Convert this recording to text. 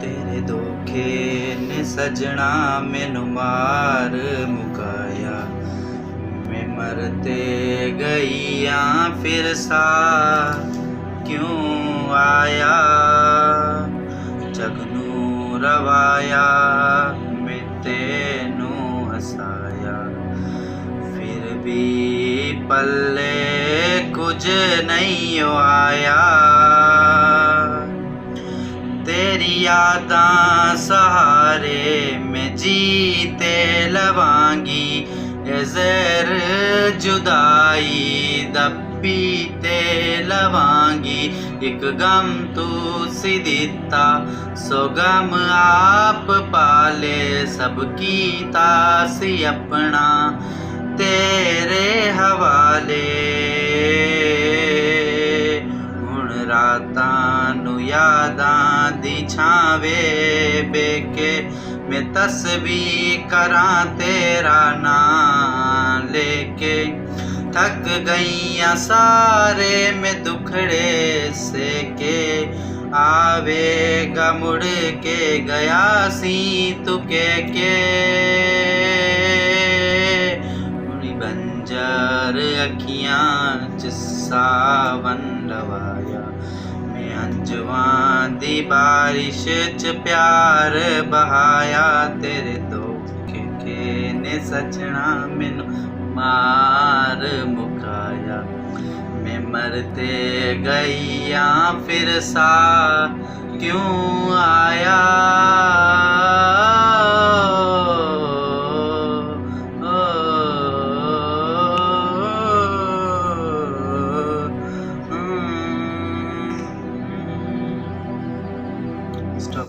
तेरे धोखे ने सजना मैनू मार मुकाया। मैं मरते गईया फिर सा क्यों आया। जगनू रवाया मैं तेनू हसाया, फिर भी पल्ले कुछ नहीं आया। तेरी यादां सहारे मैं जीते लवांगी, ज़हर जुदाई दबीते लवांगी। एक गम तू सी दिता सो गम आप पाले, सब कीता सी अपना तेरे हवाले। हुण रातां नू यादां दी छावे बेके, मैं तस्बीह करां तेरा नाम लेके। थक गईया सारे मैं दुखड़े से के, आवेगा मुड़ के गया सी तू के मुड़ी बंजर अखियां च सावन लवाया। मैं अंजवां दी बारिश च प्यार बहाया, तेरे धोखे के ने सजना मैनू मार मुकाया। मैं मरते गईया फिर सा क्यों आया।